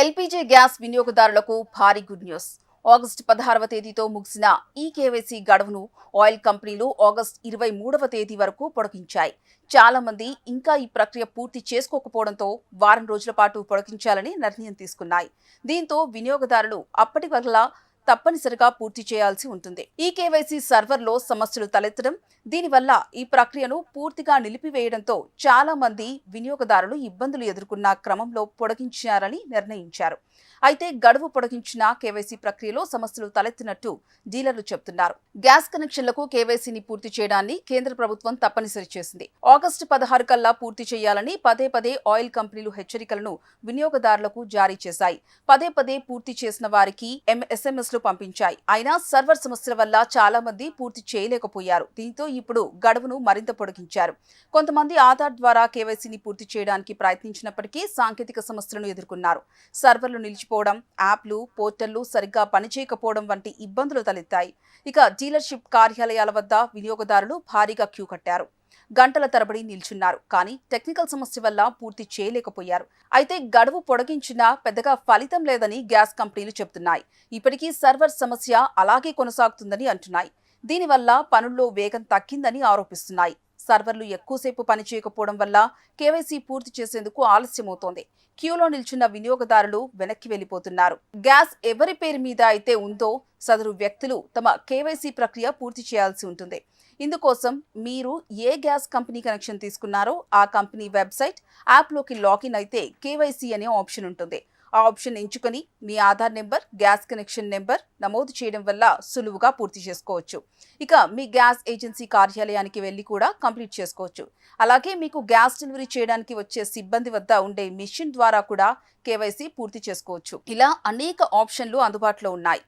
LPG gas వినియోగదారులకు భారీ good news. August 16వ తేదీతో ముగిసిన ఈ కేవైసీ గడువును ఆయిల్ కంపెనీలు ఆగస్టు 23వ తేదీ వరకు పొడిగించాయి. చాలా మంది ఇంకా ఈ ప్రక్రియ పూర్తి చేసుకోకపోవడంతో వారం రోజుల పాటు పొడిగించాలని నిర్ణయం తీసుకున్నాయి. దీంతో వినియోగదారులు అప్పటి వల్ల తప్పనిసరిగా పూర్తి చేయాల్సి ఉంటుంది. ఈ కేవైసీ సర్వర్లో సమస్యలు తలెత్తడం, దీనివల్ల ఈ ప్రక్రియను పూర్తిగా నిలిపివేయడంతో చాలా మంది వినియోగదారులు ఇబ్బందులు ఎదుర్కొన్న క్రమంలో పొడిగించారని నిర్ణయించారు. అయితే గడువు పొడిగించిన కేవైసీ ప్రక్రియలో సమస్యలు తలెత్తినట్టు డీలర్లు చెబుతున్నారు. గ్యాస్ కనెక్షన్లకు కేవైసీని పూర్తి చేయడాన్ని కేంద్ర ప్రభుత్వం తప్పనిసరి చేసింది. ఆగస్టు 16 కల్లా పూర్తి చేయాలని పదే పదే ఆయిల్ కంపెనీలు హెచ్చరికలను వినియోగదారులకు జారీ చేశాయి. పదే పదే పూర్తి చేసిన వారికి SMS పంపించాయి. అయినా సర్వర్ సమస్యల వల్ల చాలా మంది పూర్తి చేయలేకపోయారు. దీంతో ఇప్పుడు గడువును మరింత పొడిగించారు. కొంతమంది ఆధార్ ద్వారా కేవైసీని పూర్తి చేయడానికి ప్రయత్నించినప్పటికీ సాంకేతిక సమస్యలను ఎదుర్కొన్నారు. సర్వర్లు నిలిచిపోవడం, యాప్లు, పోర్టళ్లు సరిగ్గా పనిచేయకపోవడం వంటి ఇబ్బందులు తలెత్తాయి. ఇక డీలర్షిప్ కార్యాలయాల వద్ద వినియోగదారులు భారీగా క్యూ కట్టారు. గంటల తరబడి నిల్చున్నారు. కానీ టెక్నికల్ సమస్య వల్ల పూర్తి చేయలేకపోయారు. అయితే గడువు పొడిగించినా పెద్దగా ఫలితం లేదని గ్యాస్ కంపెనీలు చెబుతున్నాయి. ఇప్పటికీ సర్వర్ సమస్య అలాగే కొనసాగుతుందని అంటున్నాయి. దీనివల్ల పనుల్లో వేగం తగ్గిందని ఆరోపిస్తున్నాయి. సర్వర్లు ఎక్కువసేపు పనిచేయకపోవడం వల్ల కేవైసీ పూర్తి చేసేందుకు ఆలస్యమవుతోంది. క్యూలో నిల్చున్న వినియోగదారులు వెనక్కి వెళ్లిపోతున్నారు. గ్యాస్ ఎవరి పేరు మీద అయితే ఉందో సదరు వ్యక్తులు తమ కేవైసీ ప్రక్రియ పూర్తి చేయాల్సి ఉంటుంది. ఇందుకోసం మీరు ఏ గ్యాస్ కంపెనీ కనెక్షన్ తీసుకున్నారో ఆ కంపెనీ వెబ్సైట్, యాప్లోకి లాగిన్ అయితే కేవైసీ అనే ఆప్షన్ ఉంటుంది. ఆ ఆప్షన్ ఎంచుకొని మీ Aadhaar number, gas connection number నమోదు చేయడం వల్ల సులువుగా పూర్తి చేసుకోవచ్చు. ఇక మీ గ్యాస్ ఏజెన్సీ కార్యాలయానికి వెళ్లి కూడా కంప్లీట్ చేసుకోవచ్చు. అలాగే మీకు గ్యాస్ డెలివరీ చేయడానికి వచ్చే సిబ్బంది వద్ద ఉండే మిషన్ ద్వారా కూడా కేవైసీ పూర్తి చేసుకోవచ్చు. ఇలా అనేక ఆప్షన్లు అందుబాటులో ఉన్నాయి.